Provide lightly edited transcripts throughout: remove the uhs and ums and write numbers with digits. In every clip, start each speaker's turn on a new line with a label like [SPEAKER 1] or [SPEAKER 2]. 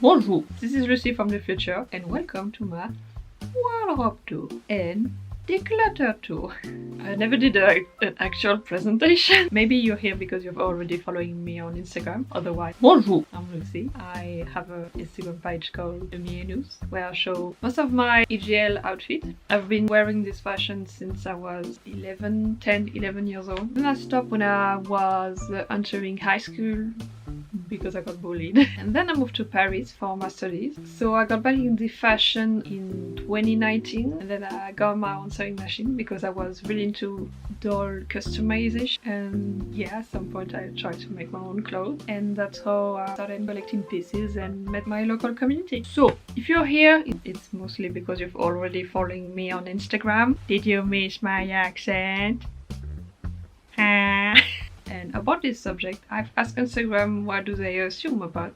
[SPEAKER 1] Bonjour, this is Lucy from the future and welcome to my wardrobe tour and declutter tour. I never did an actual presentation. Maybe you're here because you're already following me on Instagram. Otherwise, bonjour, I'm Lucy. I have an Instagram page called Me News where I show most of my EGL outfits. I've been wearing this fashion since I was 11 years old. Then I stopped when I was entering high school because I got bullied. And then I moved to Paris for my studies. So I got back into fashion in 2019 and then I got my own sewing machine because I was really into doll customization. And yeah, at some point I tried to make my own clothes, and that's how I started collecting pieces and met my local community. So if you're here, it's mostly because you've already following me on Instagram. Did you miss my accent? And about this subject, I've asked Instagram what do they assume about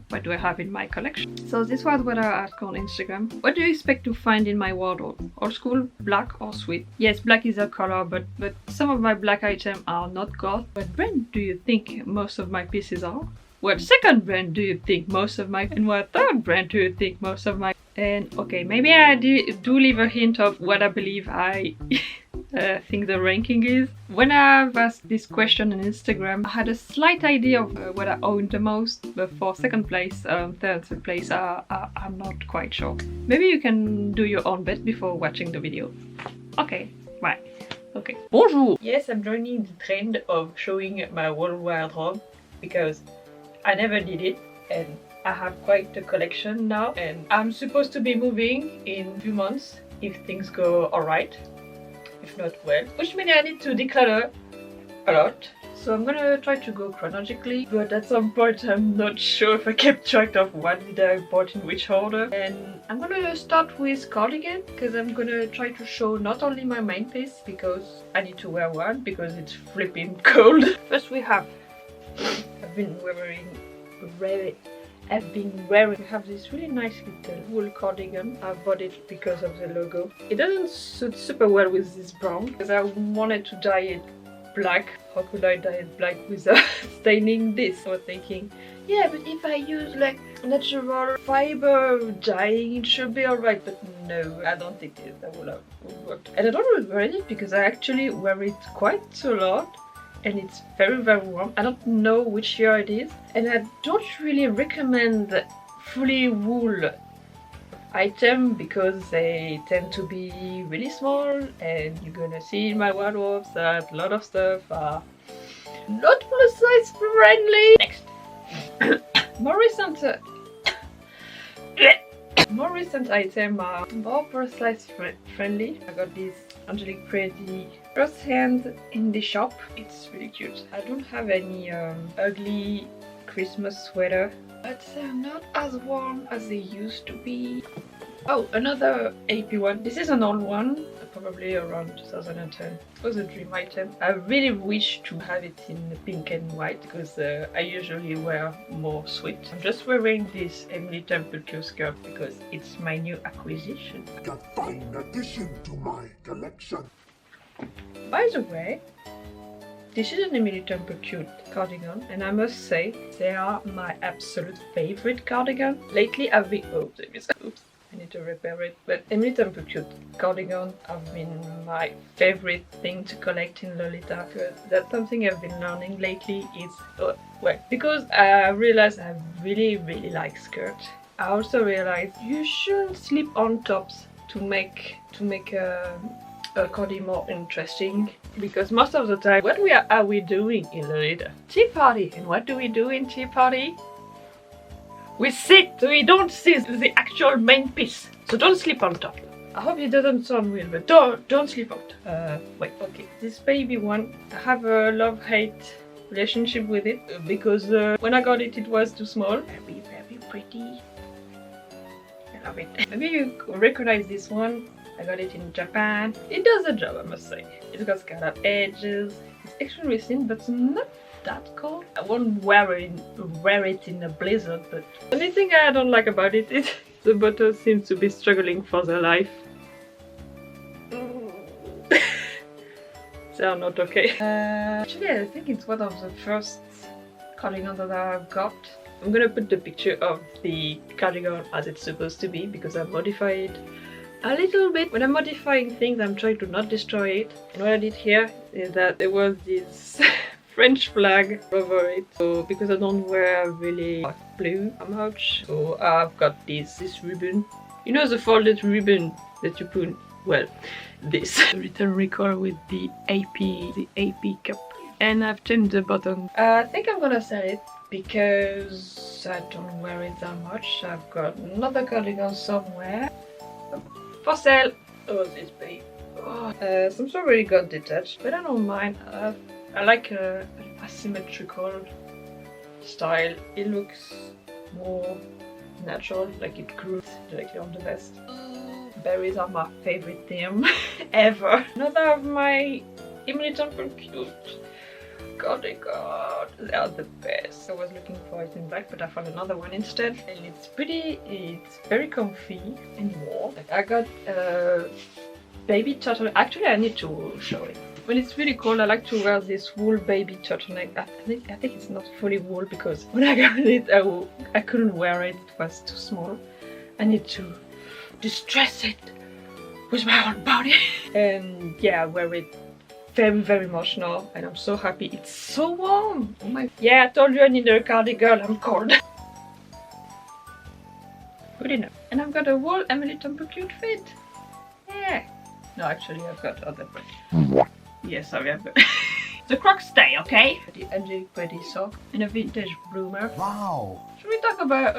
[SPEAKER 1] what do I have in my collection. So this was what I asked on Instagram. What do you expect to find in my wardrobe? Old school, black or sweet? Yes, black is a color, but some of my black items are not gold. What brand do you think most of my pieces are? What second brand do you think most of my... And what third brand do you think most of my... And okay, maybe I do leave a hint of what I believe I... think the ranking is. When I've asked this question on Instagram, I had a slight idea of what I owned the most, but for second place, third place, I'm not quite sure. Maybe you can do your own bet before watching the video. Okay, bye. Okay. Bonjour! Yes, I'm joining the trend of showing my whole wardrobe because I never did it and I have quite a collection now, and I'm supposed to be moving in a few months if things go alright. If not, well, which means I need to declutter a lot. So I'm gonna try to go chronologically, but at some point I'm not sure if I kept track of what did I bought in which order. And I'm gonna start with cardigan because I'm gonna try to show not only my main piece because I need to wear one because it's flipping cold. First we have, we have this really nice little wool cardigan. I bought it because of the logo. It doesn't suit super well with this brown because I wanted to dye it black. How could I dye it black without staining this? I was thinking, yeah, but if I use like natural fiber dyeing, it should be alright. But no, I don't think that will have worked. And I don't regret it because I actually wear it quite a lot. And it's very warm. I don't know which year it is, and I don't really recommend fully wool item because they tend to be really small, and you're gonna see in my wardrobe that a lot of stuff are not plus size friendly. Next. More recent items are more plus size friendly. I got this Angelic Pretty first hand in the shop. It's really cute. I don't have any ugly Christmas sweater, but they're not as warm as they used to be. Oh, another AP one. This is an old one, probably around 2010. It was a dream item. I really wish to have it in pink and white because I usually wear more sweet. I'm just wearing this Emily Temperature skirt because it's my new acquisition.
[SPEAKER 2] A fine addition to my collection.
[SPEAKER 1] By the way, this is an Emily Temperature cardigan, and I must say they are my absolute favorite cardigan. Lately I've been... Oh, oops. I need to repair it, but Emily Temperature cardigan have been my favorite thing to collect in Lolita because that's something I've been learning lately is, well, because I realized I really like skirts. I also realized you shouldn't slip on tops to make a cardi more interesting, because most of the time what are we doing in Lolita? Tea party. And what do we do in tea party? We sit, so we don't see the actual main piece. So don't sleep on top. I hope it doesn't sound weird, but don't sleep out. Wait, okay. This baby one, I have a love-hate relationship with it because when I got it, it was too small. Very pretty. I love it. Maybe you recognize this one. I got it in Japan. It does the job, I must say. It's got scallop edges. It's extremely thin, but not that cold. I won't wear it in a blizzard, but the only thing I don't like about it is the buttons seem to be struggling for their life. They are not okay. Actually, I think it's one of the first cardigans that I've got. I'm gonna put the picture of the cardigan as it's supposed to be because I modified it a little bit. When I'm modifying things, I'm trying to not destroy it. And what I did here is that there was this French flag over it. So because I don't wear really blue much, so I've got this ribbon. You know the folded ribbon that you put, well, this little record with the AP cup. And I've changed the button. I think I'm gonna sell it because I don't wear it that much. I've got another cardigan somewhere for sale. Oh, this babe. Oh, some sort really got detached, but I don't mind. I like an asymmetrical style. It looks more natural, like it grew directly on the vest. Berries are my favorite theme ever. Another of my Immuniton cute cardigan. They are the best. I was looking for it in black, but I found another one instead. And it's pretty, it's very comfy and warm. Like I got a baby turtleneck. Actually, I need to show it. When it's really cold, I like to wear this wool baby turtleneck. I think it's not fully wool because when I got it, I couldn't wear it. It was too small. I need to distress it with my own body. And yeah, I wear it very, very much now, and I'm so happy. It's so warm. Oh my! Yeah, I told you I need a cardigan. I'm cold. Good enough. And I've got a wool Emily Temple cute fit. Yeah. No, actually, I've got other ones. Yes, sorry, I've got the Crocs stay, okay? The Angelic Pretty sock and a vintage bloomer.
[SPEAKER 2] Wow!
[SPEAKER 1] Should we talk about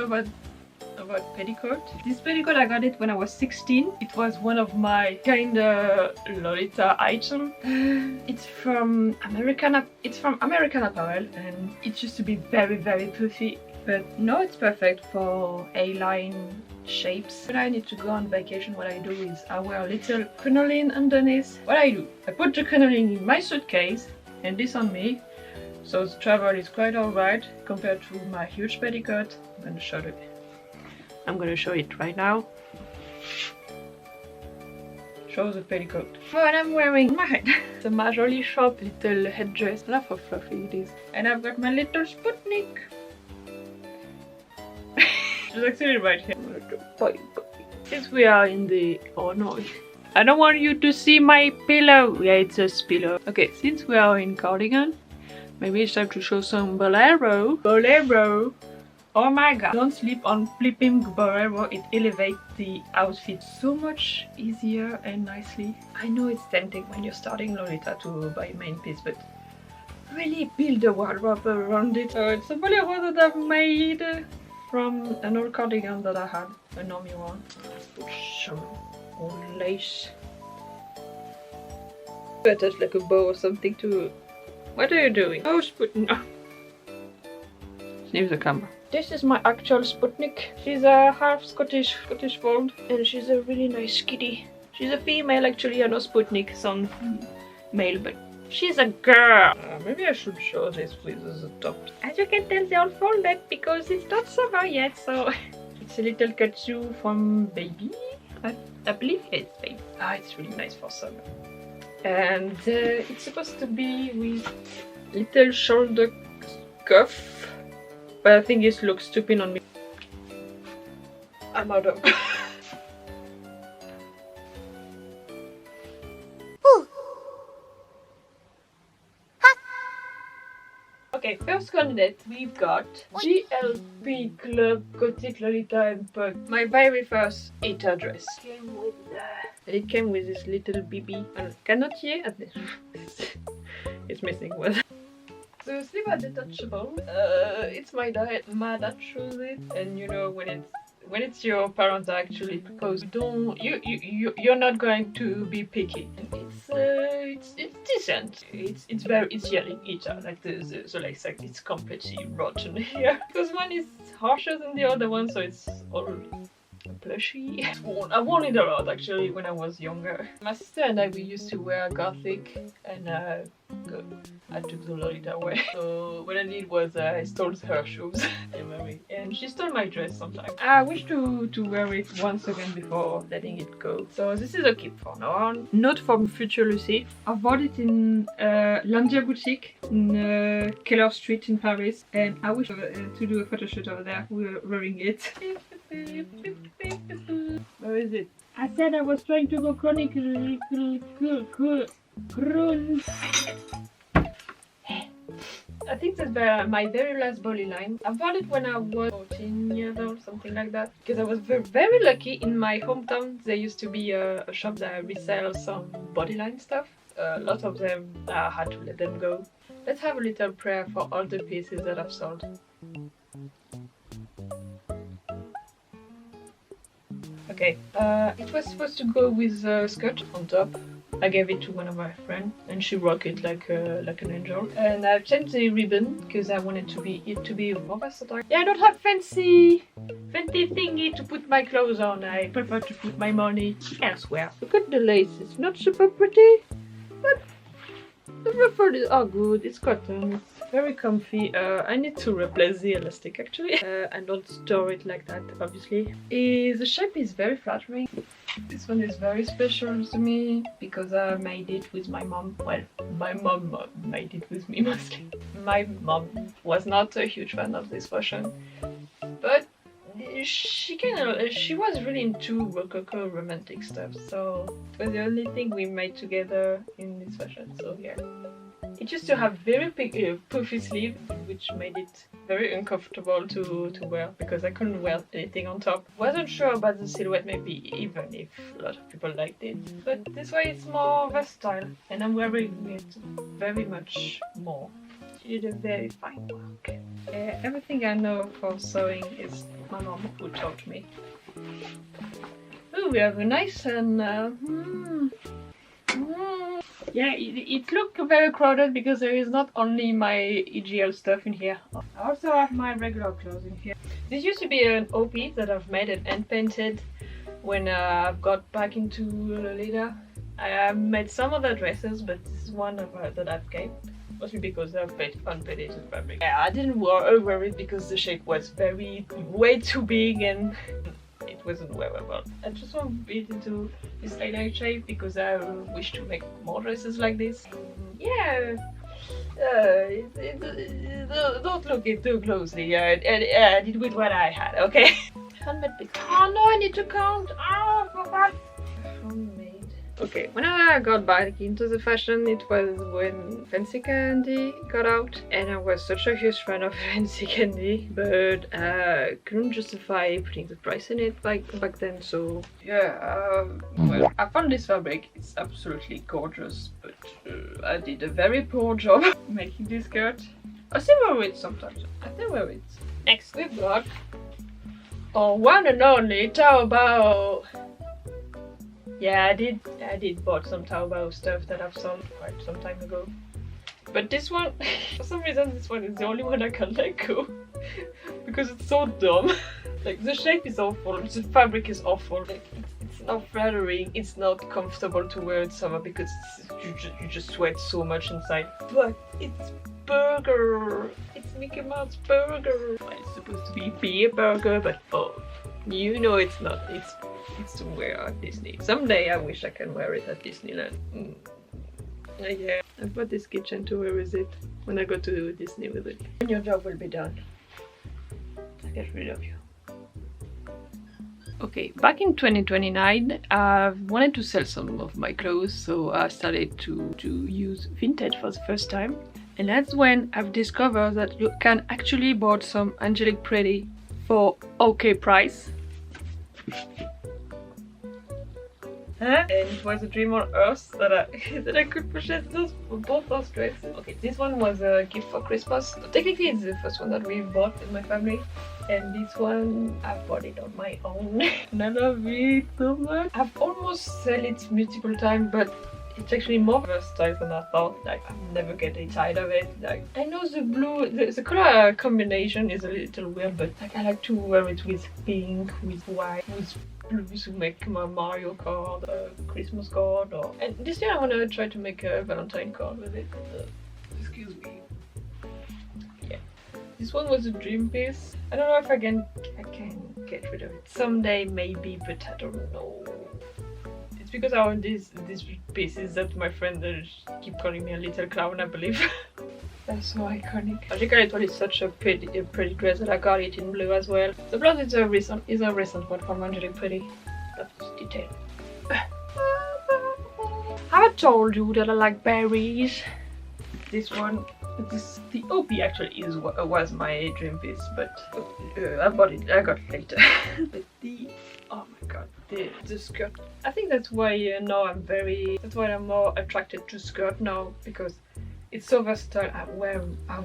[SPEAKER 1] petticoat? This petticoat, I got it when I was 16. It was one of my kinda Lolita item. It's from American Apparel, and it used to be very, very puffy. But now it's perfect for A-line shapes. When I need to go on vacation, what I do is I wear a little crinoline underneath. What I do, I put the crinoline in my suitcase and this on me. So the travel is quite alright compared to my huge petticoat. I'm gonna show it right now. Show the petticoat. What I'm wearing my head. It's a majorly short little headdress. I love how fluffy it is. And I've got my little Sputnik. She's actually right here. Since we are in the... oh no. I don't want you to see my pillow. Yeah, it's a pillow. Okay, since we are in cardigan, maybe it's time to show some bolero. Bolero. Oh my god. Don't sleep on flipping bolero. It elevates the outfit so much easier and nicely. I know it's tempting when you're starting Lolita to buy main piece, but really build a wardrobe around it. So it's a bolero that I've made from an old cardigan that I had, a normie one. Let's put some old lace. Attach like a bow or something to it. What are you doing? Oh, Sputnik. Sniff the camera. This is my actual Sputnik. She's a half Scottish fold, and she's a really nice kitty. She's a female actually. I know Sputnik sounds male, but she's a girl. Maybe I should show this with the top. As you can tell, they're all folded because it's not summer yet, so it's a little katsu from Baby. I believe it's Baby. Ah, it's really nice for summer. And it's supposed to be with little shoulder cuff. But I think it looks stupid on me. I'm out of. Okay, first candidate we've got GLP Club Gothic Lolita and Pug. My very first eater dress. It came with this little BB and canotier. It's missing one. The sleeve are detachable. It's my dad. My dad chose it, and you know when it's your parents actually propose, you're not going to be picky. It's decent. It's yelling eater like the lace, like it's completely rotten here because one is harsher than the other one, so it's all plushy. I worn it a lot actually when I was younger. My sister and I, we used to wear gothic and I took the Lolita way. So what I did was I stole her shoes and she stole my dress sometimes. I wish to wear it once again before letting it go. So this is a keep for now on. Note from future Lucy. I bought it in Landia boutique in Keller Street in Paris, and I wish to do a photo shoot over there. We're wearing it. Where is it? I said I was trying to go chronically. I think that's my very last body line. I bought it when I was 14 years old, something like that. Because I was very lucky. In my hometown, there used to be a shop that resell some body line stuff. A lot of them, I had to let them go. Let's have a little prayer for all the pieces that I've sold. Okay, it was supposed to go with a skirt on top. I gave it to one of my friends and she rocked it like an angel. And I've changed the ribbon because I wanted it to be more versatile. Yeah, I don't have fancy thingy to put my clothes on. I prefer to put my money elsewhere. Look at the lace, it's not super pretty, but the ruffles are good. It's cotton, it's very comfy. I need to replace the elastic actually. I don't store it like that, obviously. The shape is very flattering. This one is very special to me because I made it with my mom. Well, my mom made it with me mostly. My mom was not a huge fan of this fashion, but she was really into rococo romantic stuff, so it was the only thing we made together in this fashion. So yeah. It used to have very big puffy sleeve, which made it very uncomfortable to wear because I couldn't wear anything on top. Wasn't sure about the silhouette, maybe even if a lot of people liked it. But this way it's more versatile and I'm wearing it very much more. She did a very fine work. Everything I know for sewing is my mom who taught me. Oh, we have a nice and yeah, it looked very crowded because there is not only my EGL stuff in here. I also have my regular clothes in here. This used to be an OP that I've made and hand painted when I've got back into Lolita. I made some other dresses, but this is one that I've kept. Mostly because I've unpainted fabric. Yeah, I didn't wear it because the shape was way too big and it wasn't wearable. I just want to it into this eyeliner shape because I wish to make more dresses like this. Yeah, don't look it too closely. I did with what I had, okay? Handmade pics. Oh no, I need to count. Oh, for that. Handmade. Okay, when I got back into the fashion, it was when Fancy Candy got out, and I was such a huge fan of Fancy Candy, but I couldn't justify putting the price in it back then, so yeah, well, I found this fabric. It's absolutely gorgeous, but I did a very poor job making this skirt. I still wear it sometimes. I still wear it. Next we've got our one and only Taobao. Yeah, I did bought some Taobao stuff that I've sold quite some time ago. But this one, for some reason, this one is the only one I can't let go. Because it's so dumb. Like, the shape is awful, the fabric is awful. Like, it's not flattering, it's not comfortable to wear in summer because you just sweat so much inside. But it's burger! It's Mickey Mouse burger! It's supposed to be beer burger, but oh, you know it's not. It's to wear at Disney. Someday I wish I can wear it at Disneyland. Yeah, I bought this kitchen to wear with it when I go to Disney with it. When your job will be done, I'll get rid of you. Okay, back in 2029, I wanted to sell some of my clothes, so I started to use vintage for the first time. And that's when I've discovered that you can actually buy some Angelic Pretty for okay price. Huh? And it was a dream on earth that I could purchase both those dresses. Okay, this one was a gift for Christmas. So technically it's the first one that we bought in my family. And this one, I bought it on my own. And I love it so much. I've almost sold it multiple times, but it's actually more versatile than I thought. Like, I'm never getting tired of it. Like, I know the blue, the color combination is a little weird, but like I like to wear it with pink, with white, with Blouses to make my Mario card, a Christmas card, and this year I want to try to make a Valentine card with it. Excuse me. Yeah, this one was a dream piece. I don't know if I can get rid of it someday, maybe, but I don't know. It's because I own these pieces that my friends keep calling me a little clown, I believe. That's so iconic. Magically, it's such a pretty dress that I got it in blue as well. The blouse is a recent one from Angelique Pretty. That's detail. Have I told you that I like berries? The OP actually was my dream piece, but I got it later. But oh my god, the skirt. I think that's why now I'm more attracted to skirt now, because it's so versatile. I've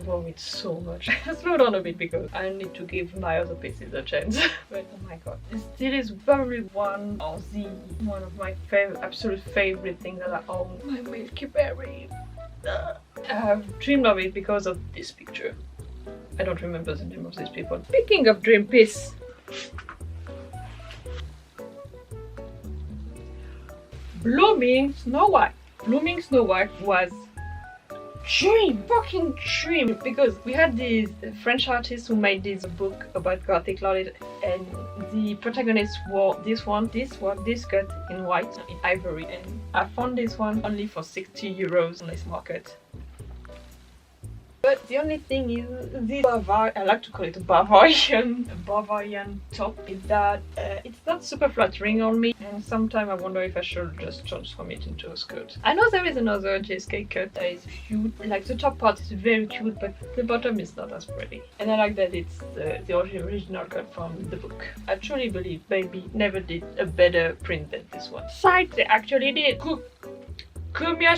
[SPEAKER 1] worn it so much. Slow down a bit because I need to give my other pieces a chance. But oh my god, this still is probably one of my absolute favorite things that I own. My Milky Berry. I have dreamed of it because of this picture. I don't remember the name of these people. Speaking of dream piece, Blooming Snow White. Blooming Snow White was fucking dream, because we had this French artist who made this book about Gothic Lolita, and the protagonist wore this skirt in white, in ivory, and I found this one only for 60 euros on this market. But the only thing is, this I like to call it a Bavarian top, is that it's not super flattering on me, and sometimes I wonder if I should just transform it into a skirt. I know there is another JSK cut that is cute, like the top part is very cute, but the bottom is not as pretty. And I like that it's the original cut from the book. I truly believe Baby never did a better print than this one. Besides, they actually did. Kumia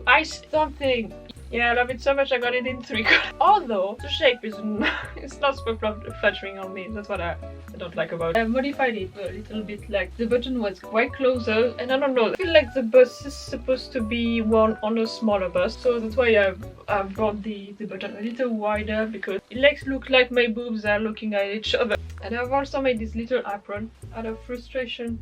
[SPEAKER 1] ice something. Yeah, I love it so much I got it in 3 colors. Although the shape it's not super flattering on me. That's what I don't like about it. I modified it a little bit, like the button was quite closer, and I don't know, I feel like the bust is supposed to be worn on a smaller bust, so that's why I brought the button a little wider, because it makes look like my boobs are looking at each other. And I've also made this little apron out of frustration,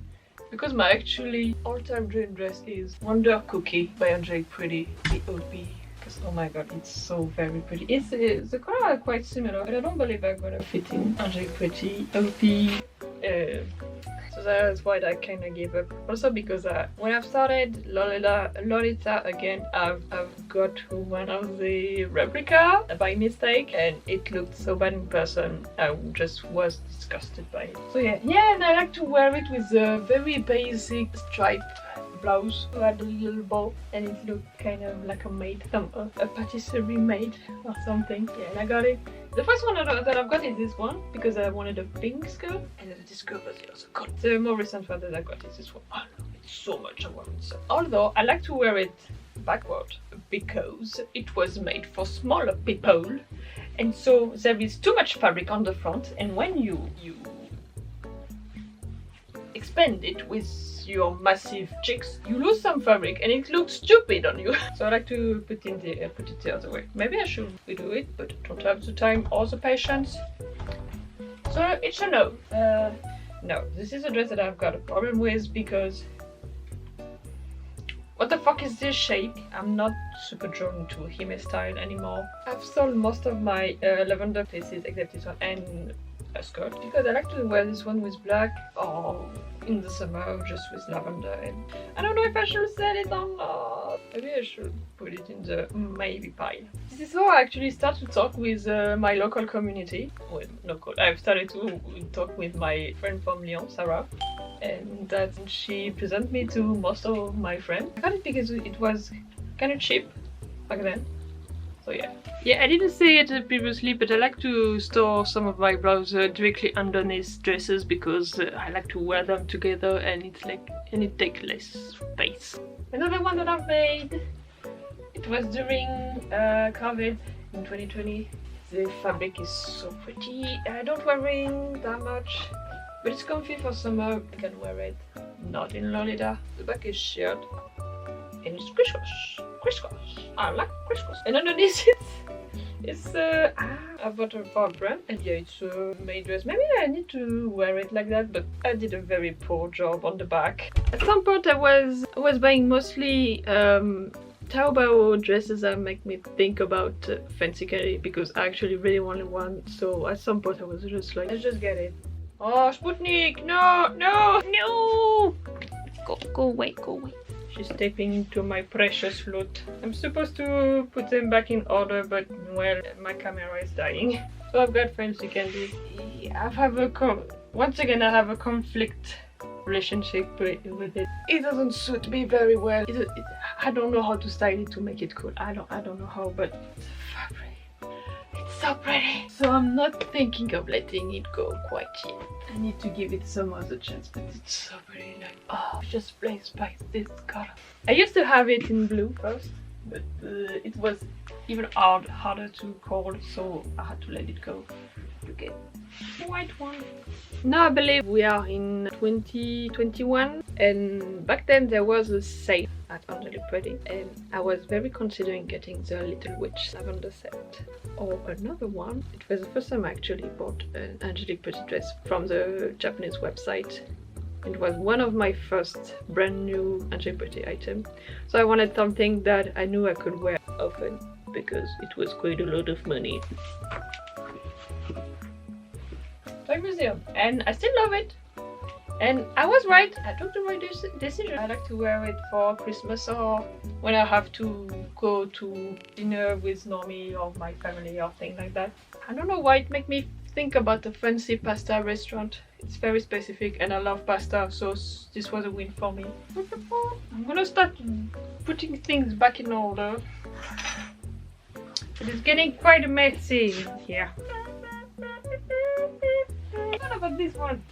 [SPEAKER 1] because my actually all-time dream dress is Wonder Cookie by Angelique Pretty, the OP. Because oh my god, it's so very pretty. The color are quite similar, but I don't believe I'm gonna fit in Angelique Pretty OP. So that's why I kind of gave up. Also because when I've started Lolita again, I've got one of the replica by mistake, and it looked so bad in person. I just was disgusted by it. So yeah, and I like to wear it with a very basic stripe blouse who had a little bow, and it looked kind of like a patisserie maid or something. Yeah, and I got it. The first one that I've got is this one, because I wanted a pink skirt, and this skirt was the other color. The more recent one that I got is this one. I love it so much. I want it so. Although I like to wear it backward, because it was made for smaller people, and so there is too much fabric on the front, and when you expand it with your massive cheeks, you lose some fabric and it looks stupid on you. So I like to put it the other way. Maybe I should redo it, but I don't have the time or the patience. So it's a no. No, this is a dress that I've got a problem with, because what the fuck is this shape? I'm not super drawn to Hime style anymore. I've sold most of my lavender pieces except this one and a skirt, because I like to wear this one with black, or in the summer just with lavender, and I don't know if I should sell it or not. Maybe I should put it in the maybe pile. This is how I actually start to talk with my local community. Well, local. I've started to talk with my friend from Lyon, Sarah, and that she presented me to most of my friends. I got it because it was kind of cheap back then. So yeah, I didn't say it previously, but I like to store some of my blouses directly underneath dresses, because I like to wear them together, and it takes less space. Another one that I've made, it was during COVID in 2020. The fabric is so pretty. I don't wear it that much, but it's comfy for summer. I can wear it, not in Lolita. The back is sheared, and it's crisscross. I like crisscross. And underneath it, It's I bought it for a brand, and yeah, it's a made dress. Maybe I need to wear it like that, but I did a very poor job on the back. At some point I was buying mostly Taobao dresses that make me think about fancy candy, because I actually really wanted one. So at some point I was just like, let's just get it. Oh, Sputnik! No! No! No! Go away, go away. She's tapping into my precious loot. I'm supposed to put them back in order, but well, my camera is dying. So I've got fancy candy. Once again, I have a conflict relationship with it. It doesn't suit me very well. I don't know how to style it to make it cool. I don't know how, but it's so pretty. So I'm not thinking of letting it go quite yet. I need to give it some other chance, but it's so pretty. Like, oh, just blazed by this color. I used to have it in blue first, but it was even harder to call, so I had to let it go to get the white one. Now I believe we are in 2021, and back then there was a sale at Angelique Pretty, and I was very considering getting the Little Witch lavender set or another one. It was the first time I actually bought an Angelique Pretty dress from the Japanese website. It was one of my first brand new Angelique Pretty items, so I wanted something that I knew I could wear often because it was quite a lot of money. Toy museum, and I still love it. And I was right. I took the right decision. I like to wear it for Christmas or when I have to go to dinner with Normie or my family or things like that. I don't know why it makes me think about a fancy pasta restaurant. It's very specific, and I love pasta, so this was a win for me. I'm gonna start putting things back in order. But it's getting quite messy here. What about this one?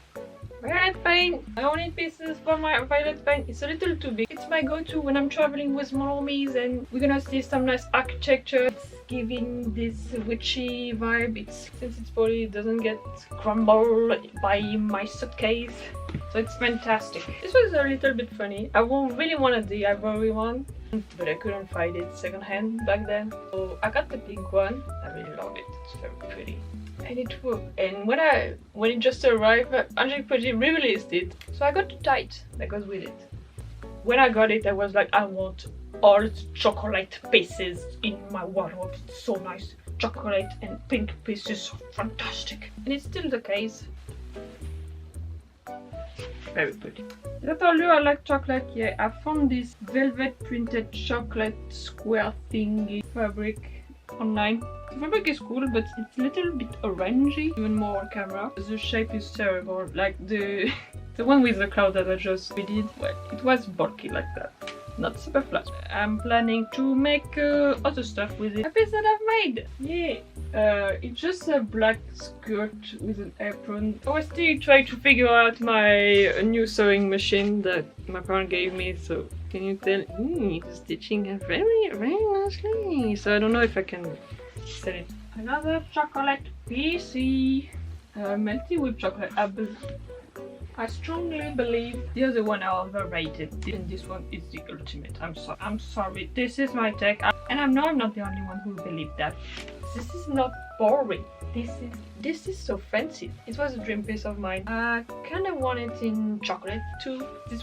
[SPEAKER 1] Violet paint! I only need pieces for my violet paint. It's a little too big. It's my go-to when I'm traveling with normies and we're gonna see some nice architecture. It's giving this witchy vibe. Since it's poly, it doesn't get crumbled by my suitcase. So it's fantastic. This was a little bit funny. I really wanted the ivory one, but I couldn't find it secondhand back then. So I got the pink one. I really love it. It's very pretty. And it worked. And when it just arrived, Angelique Pretty released it. So I got the tight that goes with it. When I got it, I was like, I want all the chocolate pieces in my wardrobe. It's so nice. Chocolate and pink pieces, so fantastic. And it's still the case. Very pretty. Did I tell you I like chocolate? Yeah, I found this velvet printed chocolate square thingy fabric online. The fabric is cool, but it's a little bit orangey, even more on camera. The shape is terrible. Like the one with the cloud that I just did, well, it was bulky like that. Not super flat. I'm planning to make other stuff with it. A piece that I've made! Yeah! It's just a black skirt with an apron. I was still trying to figure out my new sewing machine that my parent gave me, so can you tell? It's stitching it very, very nicely. So I don't know if I can sell it. Another chocolate PC. Melty whipped chocolate. I strongly believe the other one are overrated, and this one is the ultimate. I'm sorry. This is my take, and I know I'm not the only one who believes that. This is not boring. This is so fancy. It was a dream piece of mine. I kind of want it in chocolate too. This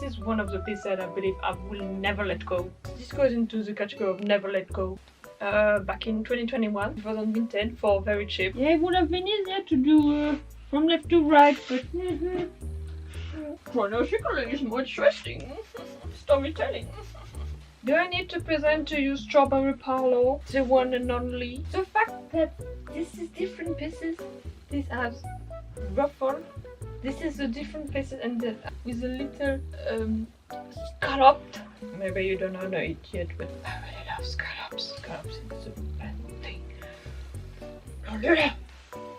[SPEAKER 1] is one of the pieces that I believe I will never let go. This goes into the category of never let go. Back in 2021, it was on Vinted for very cheap. Yeah, it would have been easier to do from left to right, but chronologically is more interesting. Storytelling. Do I need to present to you Strawberry Parlour, the one and only? The fact that this is different pieces. This has ruffle. This is a different pieces, and with a little scalloped. Maybe you don't know it yet, but I really love scallops. Scallops is the best thing. LOLITA!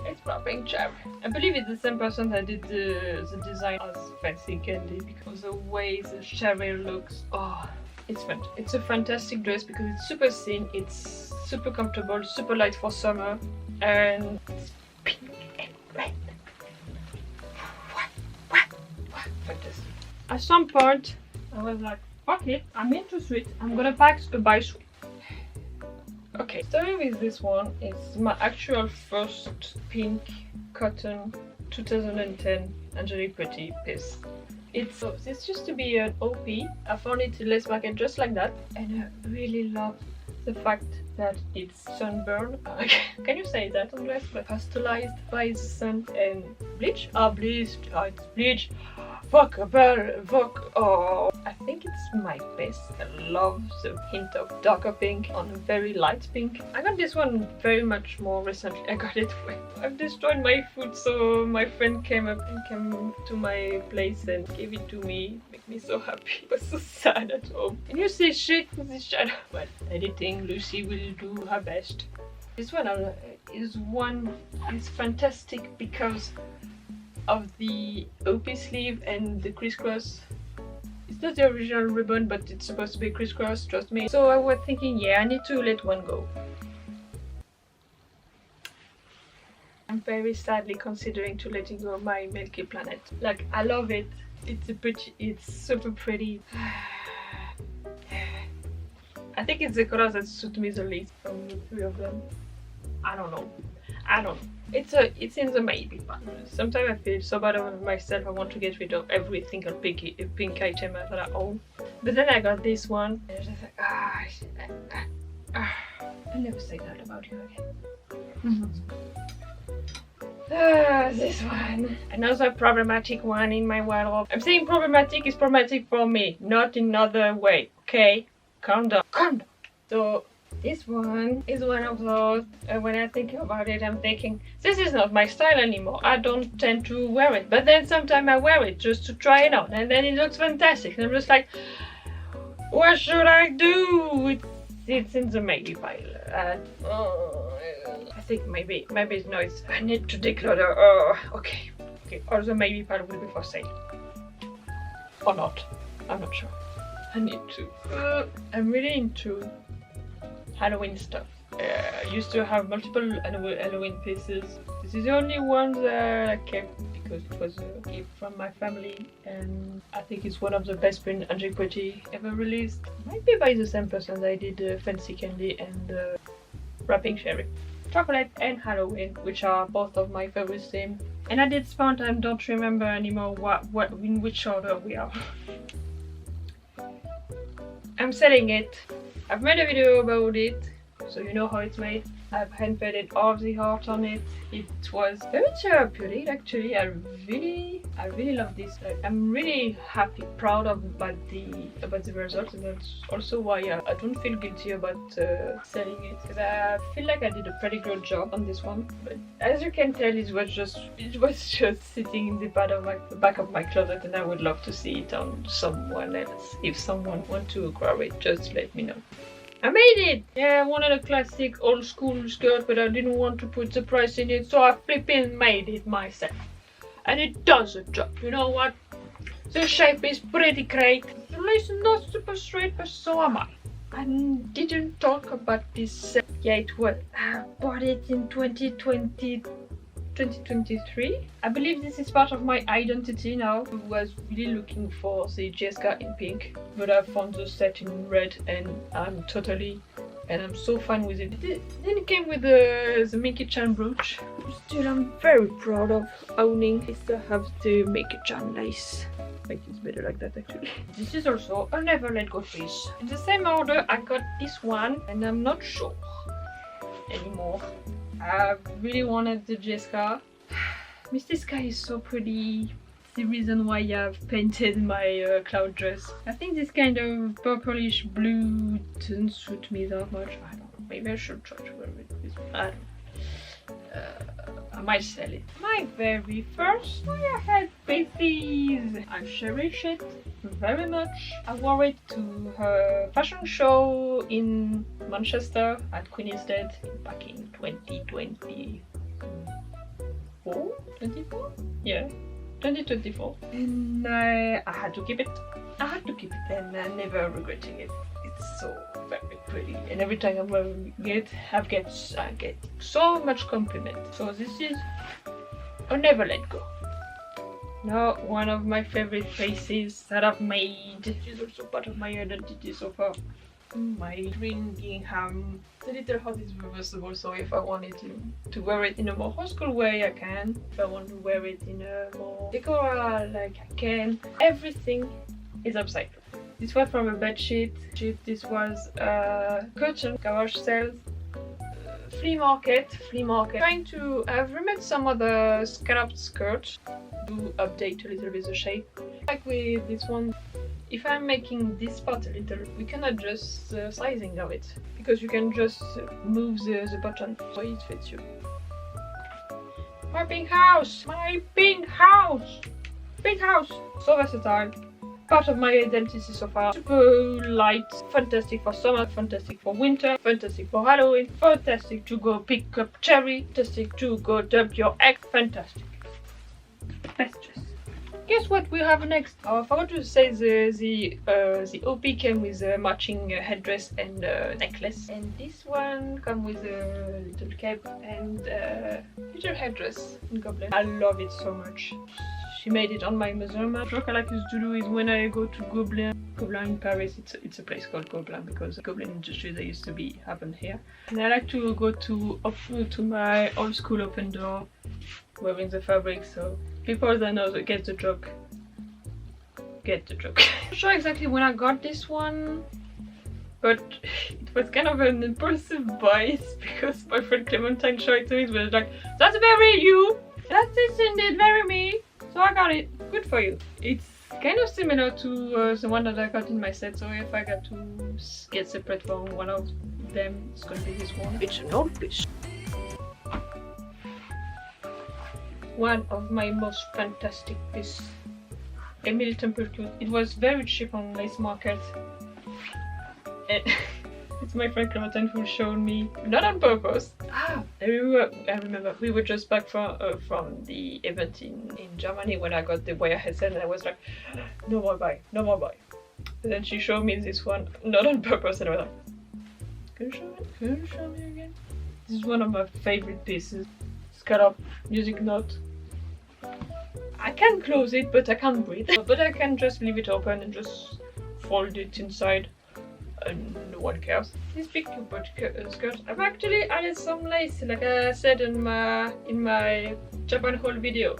[SPEAKER 1] It's my pink cherry. I believe it's the same person that did the design as Fancy Candy, because the way the cherry looks. Oh, it's fun. It's a fantastic dress because it's super thin, it's super comfortable, super light for summer, and it's pink and red. Fantastic. At some point, I was like, fuck it, I'm into sweet. I'm gonna buy sweet. Okay, starting with this one, it's my actual first pink cotton 2010 Angelique Pretty piece. This used to be an OP. I found it in lace market just like that, and I really love the fact that it's sunburn. Can you say that on dress? But pasteurized by the sun and bleach? Bleached. It's bleach. Fuck. Oh, I think it's my best. I love the hint of darker pink on a very light pink. I got this one very much more recently. I got it when I've destroyed my food, so my friend came to my place and gave it to me. Make me so happy. It was so sad at home. Can you see shit with this shadow? Well, editing, Lucy will do her best. This one is fantastic because of the OP sleeve and the crisscross. It's not the original ribbon, but it's supposed to be crisscross, trust me. So I was thinking, yeah, I need to let one go. I'm very sadly considering to letting go of my Milky Planet. Like, I love it. It's super pretty. I think it's the colors that suit me the least from the three of them. I don't know. It's in the maybe part. Sometimes I feel so bad about myself. I want to get rid of every single pink item that I own. But then I got this one, and I was just like, I'll never say that about you again. This one. Another problematic one in my wardrobe. I'm saying problematic is problematic for me, not in another way. Okay? Calm down. Calm down. So this one is one of those, when I think about it, I'm thinking, this is not my style anymore. I don't tend to wear it. But then sometimes I wear it just to try it on. And then it looks fantastic. And I'm just like, what should I do? It's in the maybe pile. I think maybe it's noise. I need to declutter. Okay. Or the maybe pile will be for sale. Or not. I'm not sure. I need to. I'm really into Halloween stuff. I used to have multiple Halloween pieces. This is the only one that I kept because it was a gift from my family, and I think it's one of the best print Angelique Pretty ever released. Might be by the same person that I did Fancy Candy and Wrapping Cherry. Chocolate and Halloween, which are both of my favorite themes. And at this point I don't remember anymore what in which order we are. I'm selling it. I've made a video about it, so you know how it's made. I've hand painted all of the art on it. It was very therapeutic actually. I really love this. I'm really happy, proud about the results, and that's also why I don't feel guilty about selling it, because I feel like I did a pretty good job on this one. But as you can tell, it was just sitting in the back of my closet, and I would love to see it on someone else. If someone wants to grab it, just let me know. I made it! Yeah, I wanted a classic old school skirt, but I didn't want to put the price in it, so I flipping made it myself. And it does the job. You know what? The shape is pretty great. The lace is not super straight, but so am I. I didn't talk about this yet. I bought it in 2023. I believe this is part of my identity now. I was really looking for the Jessica in pink, but I found the set in red, and I'm so fine with it. Then it came with the Mickey-chan brooch. Still, I'm very proud of owning. I still have the Mickey-chan lace. I think it's better like that actually. This is also a never let go piece. In the same order, I got this one, and I'm not sure anymore. I really wanted the Jessica. Misty Sky is so pretty. It's the reason why I've painted my cloud dress. I think this kind of purplish blue doesn't suit me that much. I don't know. Maybe I should try to wear it. I don't know. I might sell it. My very first I had pieces. I cherish it very much. I wore it to her fashion show in Manchester at Queen's Dead back in 2024? 24? Yeah, 2024. And I had to keep it. And I'm never regretting it. It's so very pretty, and every time I wear it, I get so much compliment. So this is a never let go. Now, one of my favorite pieces that I've made. Which is also part of my identity so far. My green gingham. The little hat is reversible, so if I wanted to wear it in a more old school way, I can. If I want to wear it in a more decor, like I can. Everything is upside down. This was from a bed sheet. This was a curtain, garage sales, flea market. I've remade some other scalloped skirts to update a little bit the shape. Like with this one, if I'm making this part a little, we can adjust the sizing of it because you can just move the button so it fits you. My pink house! My pink house! Pink house! So versatile. Part of my identity so far. Super light, fantastic for summer, fantastic for winter, fantastic for Halloween, fantastic to go pick up cherry, fantastic to go dump your egg, fantastic. Best dress. Guess what we have next? I forgot to say the OP came with a matching headdress and necklace, and this one comes with a little cape and little headdress in Goblin. I love it so much. She made it on my measurement. What I like to do is when I go to Goblin in Paris, it's a place called Goblin because Goblin industry they used to be happen here. And I like to go to my old school open door wearing the fabric, so people that know that get the joke. I'm not sure exactly when I got this one, but it was kind of an impulsive buy because my friend Clementine showed it to me. It was like, that's very you! That is indeed very me! So I got it. Good for you. It's kind of similar to the one that I got in my set, so if I got to get separate from one of them, it's gonna be this one. It's an old piece. One of my most fantastic pieces. Emily Templeton. It was very cheap on Lace Market. And it's my friend Clementine who showed me, not on purpose. I remember we were just back from the event in Germany when I got the wire headset, and I was like, no more buy. And then she showed me this one, not on purpose, and I was like, can you show me again? This is one of my favorite pieces. Scallop music note. I can close it, but I can't breathe. But I can just leave it open and just fold it inside. And no one cares. This big cute skirt. I've actually added some lace, like I said in my Japan haul video.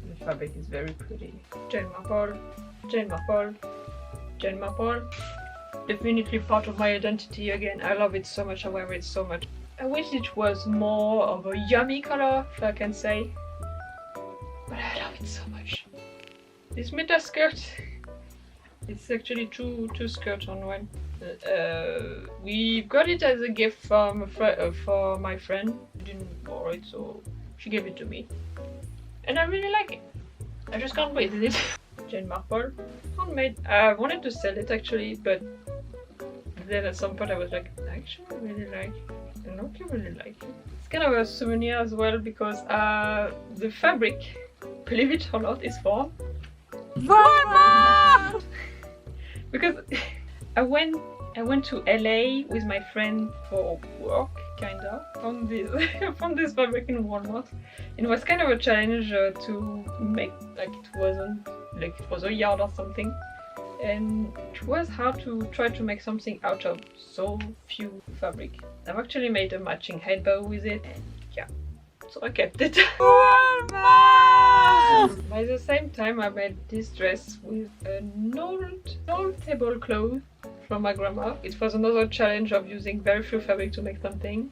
[SPEAKER 1] The fabric is very pretty. Jane Maple. Definitely part of my identity again. I love it so much. I wear it so much. I wish it was more of a yummy color, if I can say. But I love it so much. This meta skirt. It's actually two skirts on one. We got it as a gift from for my friend. She didn't borrow it, so she gave it to me, and I really like it. I just can't wait with it. Jane Marple, handmade. I wanted to sell it actually, but then at some point I was like, I actually really like it. I don't really like it. It's kind of a souvenir as well because the fabric, believe it or not, is for Walmart. Because I went to LA with my friend for work, kinda. Found this fabric in Walmart. It was kind of a challenge to make like it wasn't like it was a yard or something, and it was hard to try to make something out of so few fabric. I've actually made a matching headbow with it, and yeah, so I kept it. By the same time, I made this dress with an old tablecloth from my grandma. It was another challenge of using very few fabric to make something.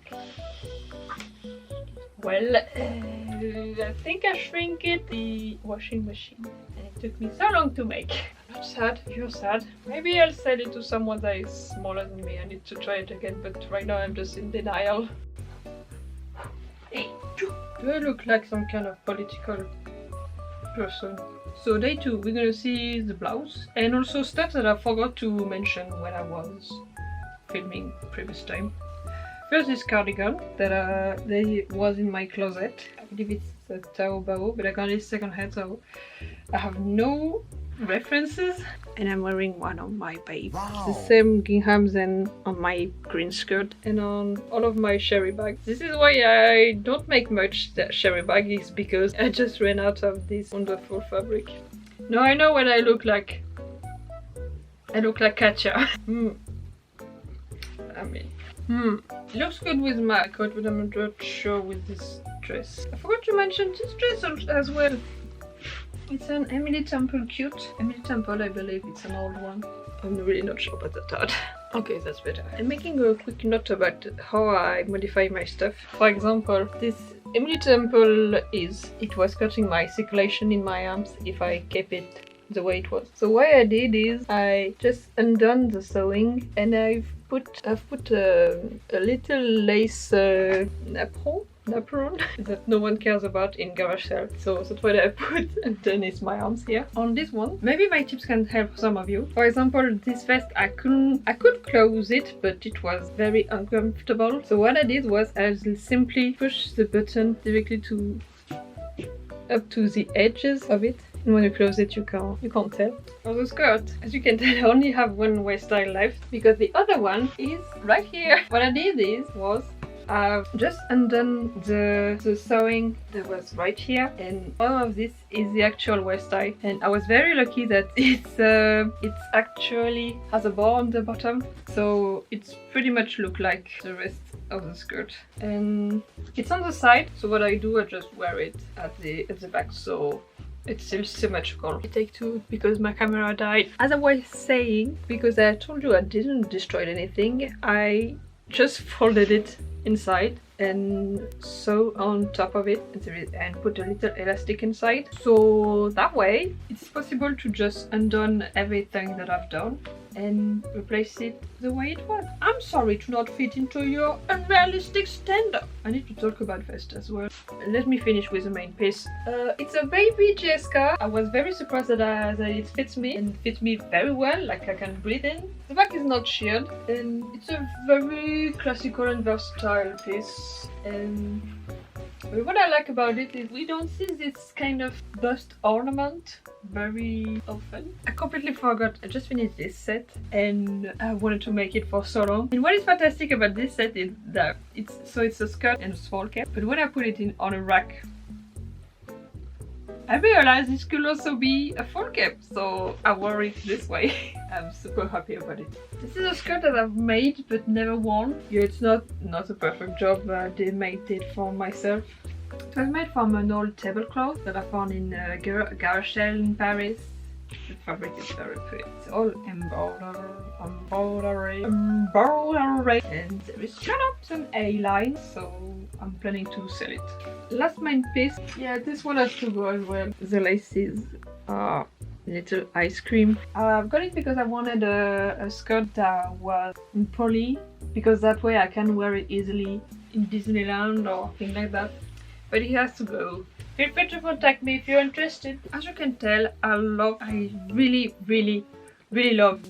[SPEAKER 1] Well, I think I shrink it the washing machine, and it took me so long to make. I'm not sad, you're sad. Maybe I'll sell it to someone that is smaller than me. I need to try it again, but right now I'm just in denial. Hey, do I look like some kind of political person? So day 2, we're gonna see the blouse and also stuff that I forgot to mention when I was filming previous time. First, this cardigan that was in my closet. I believe it's a Taobao, but I got it second-hand, so I have no references. And I'm wearing one on my babe. Wow. The same ginghams and on my green skirt and on all of my sherry bags. This is why I don't make much sherry bags, because I just ran out of this wonderful fabric. Now I know what I look like. I look like Katja. I mean, looks good with my coat, but I'm not sure with this dress. I forgot to mention this dress as well. It's an Emily Temple cute. Emily Temple, I believe it's an old one. I'm really not sure about that art. Okay, that's better. I'm making a quick note about how I modify my stuff. For example, this Emily Temple it was cutting my circulation in my arms if I kept it the way it was. So what I did is I just undone the sewing and I've put a little lace apron that no one cares about in garage sale. So that's what I put underneath my arms here. On this one, maybe my tips can help some of you. For example, this vest I could close it, but it was very uncomfortable. So what I did was I simply push the button directly up to the edges of it. And when you close it, you can't tell. For the skirt, as you can tell, I only have one waistline left because the other one is right here. What I did was I've just undone the sewing that was right here, and all of this is the actual waistline. And I was very lucky that it's actually has a bow on the bottom, so it's pretty much look like the rest of the skirt. And it's on the side, so what I do, I just wear it at the back, so it's still symmetrical. I take two because my camera died. As I was saying, because I told you I didn't destroy anything, I just folded it inside and sew on top of it and put a little elastic inside. So that way it's possible to just undo everything that I've done and replace it the way it was. I'm sorry to not fit into your unrealistic standard. I need to talk about vest as well. Let me finish with the main piece. It's a baby JSK. I was very surprised that it fits me and fits me very well, like I can breathe in. The back is not sheared and it's a very classical and versatile piece. And what I like about it is we don't see this kind of bust ornament very often. I completely forgot. I just finished this set and I wanted to make it for so long. And what is fantastic about this set is that it's a skirt and a small cap, but when I put it on a rack, I realized this could also be a full cap, so I wore it this way. I'm super happy about it. This is a skirt that I've made but never worn. Yeah, it's not a perfect job, but I did make it for myself. It was made from an old tablecloth that I found in a garage sale in Paris. The fabric is very pretty. It's all embroidery, and there is kind of some A-line, so I'm planning to sell it. Last main piece, yeah, this one has to go as well. The laces are little ice cream. I've got it because I wanted a skirt that was in poly, because that way I can wear it easily in Disneyland or things like that. But it has to go. Feel free to contact me if you're interested. As you can tell, I really love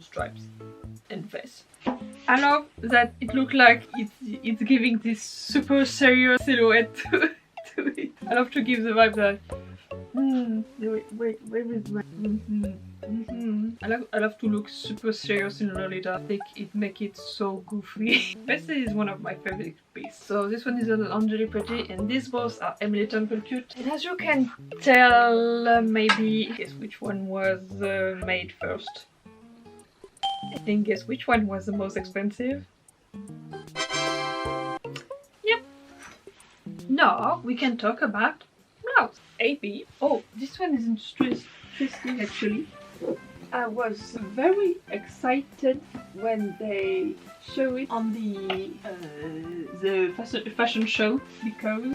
[SPEAKER 1] stripes and vests. I love that it looks like it's giving this super serious silhouette to it. I love to give the vibe that where is my I love to look super serious in Lolita. I think it makes it so goofy. This is one of my favorite pieces. So this one is an Angelique Pretty and these both are Emily Temple Cute. And as you can tell, maybe guess which one was made first. I think guess which one was the most expensive. Yep. Now we can talk about blouse. AP. Oh, this one is interesting actually. I was very excited when they show it on the fashion show because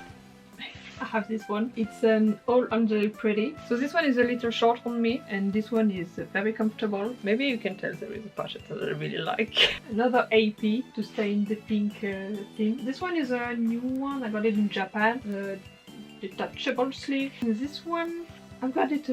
[SPEAKER 1] I have this one. It's an all Angelique Pretty. So this one is a little short on me and this one is very comfortable. Maybe you can tell there is a pocket that I really like. Another AP to stay in the pink theme. This one is a new one. I got it in Japan. Detachable sleeve. And this one I got it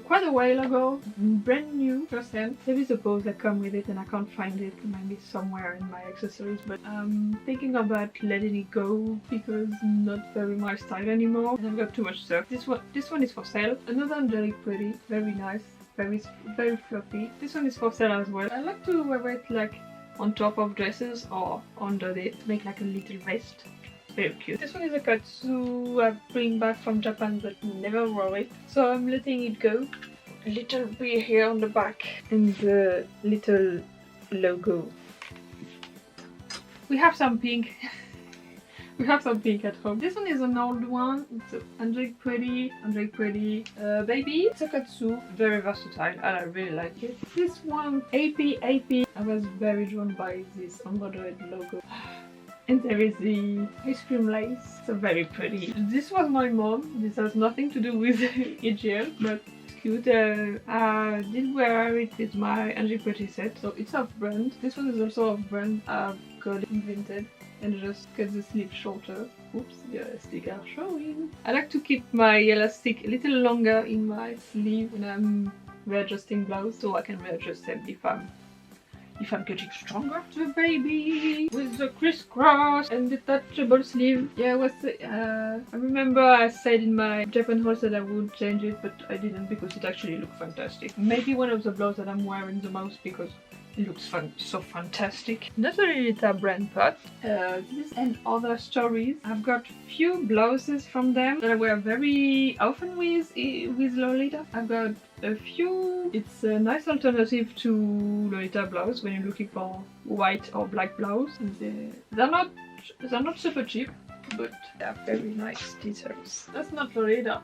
[SPEAKER 1] quite a while ago, brand new, first hand. There is a bow that comes with it and I can't find it, maybe somewhere in my accessories, but I'm thinking about letting it go because not very my style anymore and I've got too much stuff. This one is for sale. Another Angelique Pretty, very nice, very fluffy. This one is for sale as well. I like to wear it like on top of dresses or under it to make like a little vest. Very cute. This one is a katsu I bring back from Japan but never wore it. So I'm letting it go. A little bit here on the back and the little logo We have some pink. We have some pink at home. This one is an old one. It's a Angelic Pretty baby. It's a katsu, very versatile and I really like it. This one, AP. I was very drawn by this embroidered logo. And there is the ice cream lace. So very pretty. This was my mom. This has nothing to do with EGL, but it's cute. I did wear it with my Angelic Pretty set. So it's off-brand. This one is also off-brand. I've got it invented. And just cut the sleeve shorter. Oops, the elastic are showing. I like to keep my elastic a little longer in my sleeve when I'm readjusting blouse, so I can readjust them if I'm getting stronger. The baby with the crisscross and detachable sleeve. Yeah, I remember I said in my Japan haul that I would change it, but I didn't because it actually looked fantastic. Maybe one of the blouses that I'm wearing the most because it looks so fantastic. Not a LOLITA brand, but this and other stories. I've got few blouses from them that I wear very often with Lolita. I've got a few. It's a nice alternative to Lolita blouse when you're looking for white or black blouse. They're not super cheap, but they're very nice details. That's not Lolita.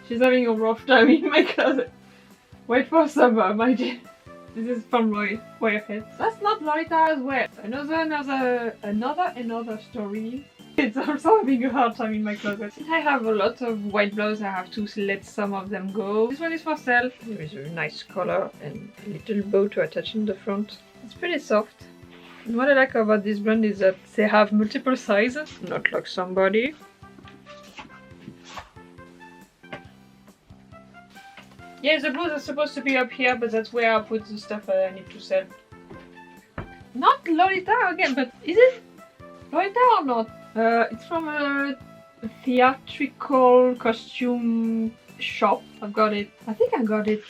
[SPEAKER 1] She's having a rough time in my closet. Wait for summer, my dear. This is from Royhead. That's not Lolita as well. Another story. It's also having a hard time in my closet. Since I have a lot of white blouses, I have to let some of them go. This one is for sale. There is a nice collar and a little bow to attach in the front. It's pretty soft. And what I like about this brand is that they have multiple sizes, not like somebody. Yeah, the blues are supposed to be up here, but that's where I put the stuff I need to sell. Not Lolita again, but is it Lolita or not? It's from a theatrical costume shop. I've got it. I think I got it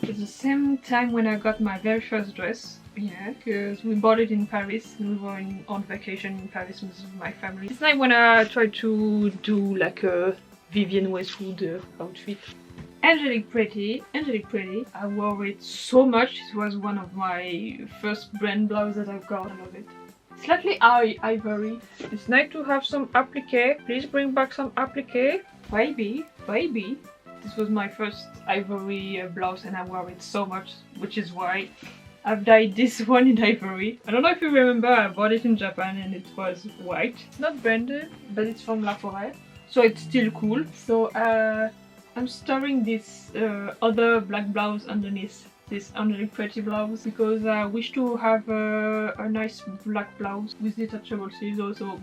[SPEAKER 1] at the same time when I got my very first dress. Yeah, because we bought it in Paris and we were on vacation in Paris with my family. It's like when I tried to do like a Vivienne Westwood outfit. Angelic Pretty. I wore it so much. It was one of my first brand blouses that I've got. I love it. Slightly ivory. It's nice to have some applique. Please bring back some applique. Baby. This was my first ivory blouse and I wore it so much, which is why I've dyed this one in ivory. I don't know if you remember, I bought it in Japan and it was white. It's not branded, but it's from La Forêt, so it's still cool. So I'm storing this other black blouse underneath this Angelic Pretty blouse because I wish to have a nice black blouse with detachable sleeves also.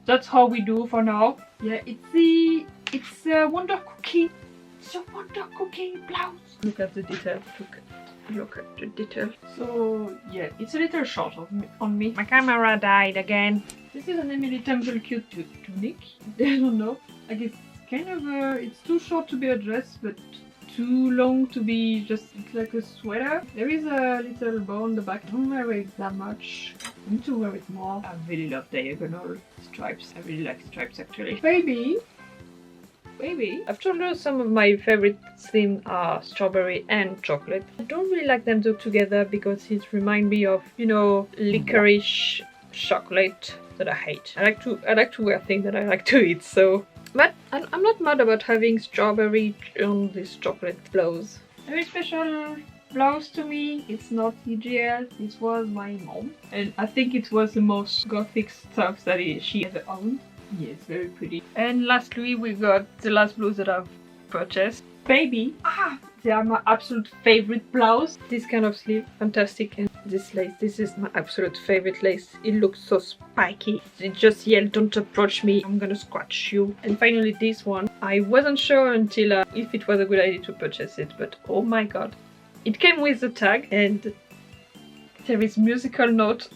[SPEAKER 1] That's how we do for now. Yeah, it's a Wonder Cookie. It's a Wonder Cookie blouse. Look at the detail. Look at the detail. So yeah, it's a little short on me. My camera died again. This is an Emily Temple cute tunic. I don't know. I guess kind of it's too short to be a dress, but too long to be just like a sweater. There is a little bow on the back. I don't wear it that much. I need to wear it more. I really love diagonal stripes. I really like stripes actually. Baby. I've told you some of my favorite themes are strawberry and chocolate. I don't really like them together because it reminds me of, you know, licorice chocolate that I hate. I like to wear things that I like to eat, so. But I'm not mad about having strawberry on this chocolate blouse. Very special blouse to me. It's not EGL. This was my mom. And I think it was the most gothic stuff that she ever owned. Yeah, it's very pretty. And lastly, we got the last blouse that I've purchased. Baby. They are my absolute favorite blouse. This kind of sleeve, fantastic. And this lace, this is my absolute favorite lace. It looks so spiky. It just yelled, don't approach me, I'm gonna scratch you. And finally this one. I wasn't sure until if it was a good idea to purchase it, but oh my god. It came with the tag and there is musical note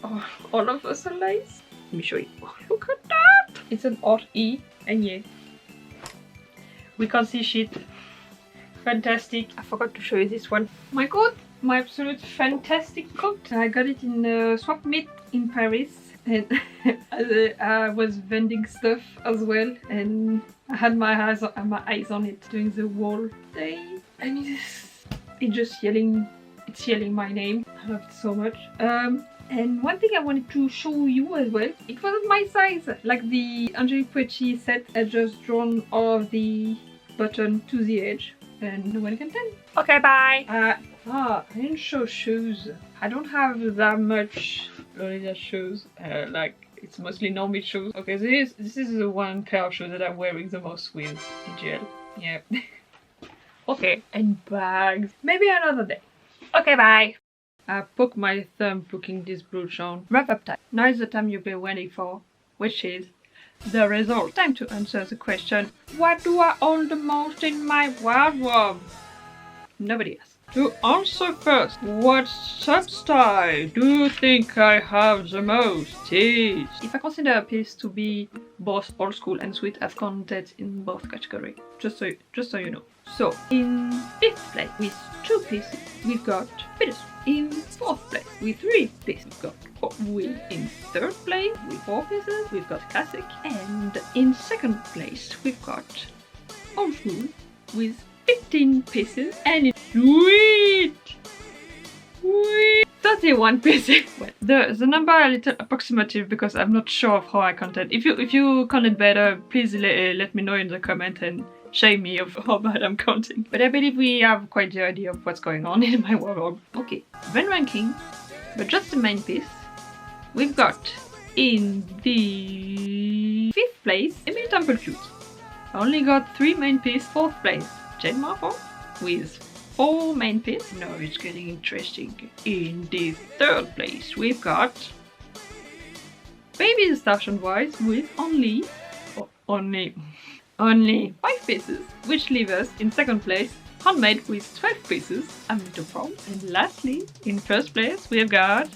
[SPEAKER 1] all over the lace. Let me show you. Oh, look at that! It's an odd E, and yeah. We can't see shit. Fantastic. I forgot to show you this one. My coat, my absolute fantastic coat. I got it in Swap Meet in Paris, and I was vending stuff as well, and I had my eyes on it during the whole day. I mean, it's just yelling. It's yelling my name. I love it so much. And one thing I wanted to show you as well, it wasn't my size, like the Angelique Pretty set. I just drawn all of the button to the edge and no one can tell. Okay, bye! I didn't show shoes. I don't have that much Lolita shoes, like it's mostly normie shoes. Okay, this is the one pair of shoes that I'm wearing the most with EGL. Yeah. Okay, and bags. Maybe another day. Okay, bye! I poked my thumb booking this brooch on. Wrap up time. Now is the time you've been waiting for, which is the result. Time to answer the question, what do I own the most in my wardrobe? Nobody else. To answer first, what sub-style do you think I have the most? If I consider a piece to be both old school and sweet, I've counted in both categories. Just so you know. So, in 5th place with 2 pieces, we've got Blouses. In 4th place with 3 pieces, we've got Will. In 3rd place with 4 pieces, we've got Classic. And in 2nd place, we've got Old School with 15 pieces. And it's sweet! 31 pieces. Well, the number are a little approximative because I'm not sure of how I counted. If you counted better, please let me know in the comment and shame me of how bad I'm counting. But I believe we have quite the idea of what's going on in my wardrobe. Okay, then ranking, but just the main piece, we've got in the 5th place, Emily Temple Cute. I only got 3 main pieces. 4th place, Jane Marple with 4 main pieces. Now it's getting interesting. In the 3rd place, we've got Baby Station Wise with only 5 pieces, which leaves us in 2nd place, Handmade with 12 pieces, I'm little proud. And lastly, in 1st place, we've got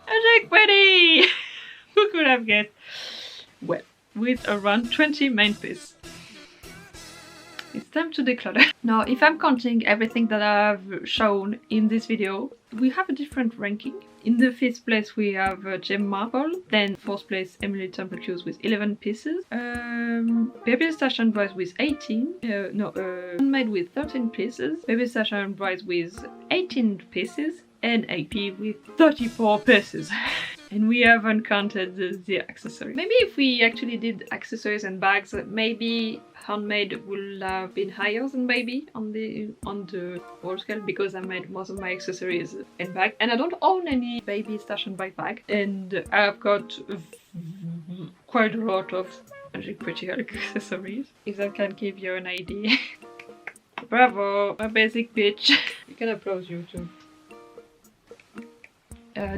[SPEAKER 1] Angelique Pretty! Who could have guessed? Well, with around 20 main pieces. It's time to declutter. Now, if I'm counting everything that I've shown in this video, we have a different ranking. In the 5th place we have Gem Marble, then 4th place Emily Temple Cute with 11 pieces, Baby Station Boys with 18, Handmade with 13 pieces, Baby Station Boys with 18 pieces, and AP with 34 pieces. And we haven't counted the accessories. Maybe if we actually did accessories and bags, maybe Handmade would have been higher than Baby on the whole scale, because I made most of my accessories and bag, and I don't own any Baby Station by bag, and I've got quite a lot of Angelique Pretty accessories, if that can give you an idea. Bravo, my basic bitch. You can applaud you too.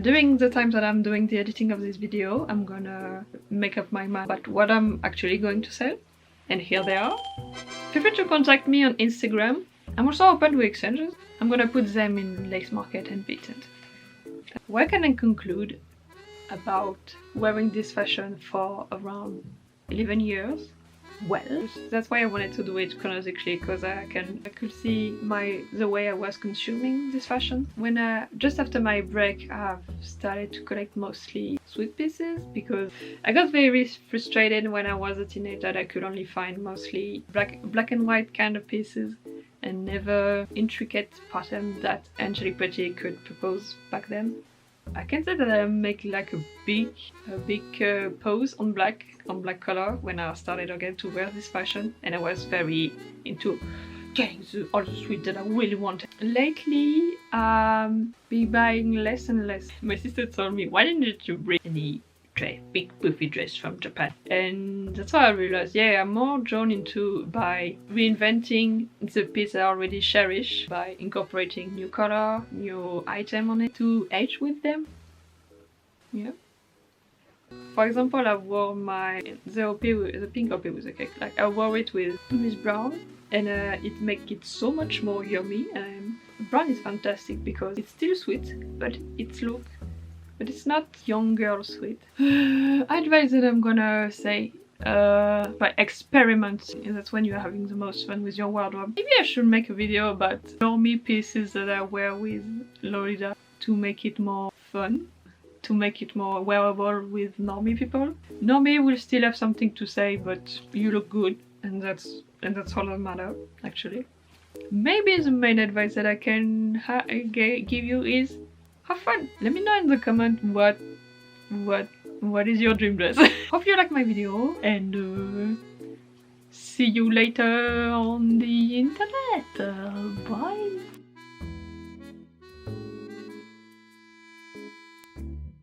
[SPEAKER 1] During the time that I'm doing the editing of this video, I'm gonna make up my mind about what I'm actually going to sell. And here they are. Feel free to contact me on Instagram. I'm also open to exchanges. I'm gonna put them in Lace Market and Patent. Where can I conclude about wearing this fashion for around 11 years? Well, that's why I wanted to do it chronologically, because I could see the way I was consuming this fashion. When just after my break, I've started to collect mostly sweet pieces, because I got very frustrated when I was a teenager that I could only find mostly black and white kind of pieces and never intricate pattern that Angelique Pretty could propose back then. I can say that I make like a big pose on black color when I started again to wear this fashion, and I was very into getting all the sweet that I really wanted. Lately, be buying less and less. My sister told me, why didn't you bring any big puffy dress from Japan? And that's why I realized, yeah, I'm more drawn into by reinventing the piece I already cherish, by incorporating new color, new item on it to age with them. Yeah. For example, I wore the pink OP with a cake. Like, I wore it with Miss Brown, and it makes it so much more yummy. And brown is fantastic because it's still sweet, but it's not young girl sweet. Advice that I'm gonna say, by experiment, that's when you're having the most fun with your wardrobe. Maybe I should make a video about normie pieces that I wear with Lolita to make it more fun, to make it more wearable with normie people. Normie will still have something to say, but you look good, and that's all that matters, actually. Maybe the main advice that I can give you is have fun. Let me know in the comment what is your dream dress. Hope you like my video, and see you later on the internet. Bye.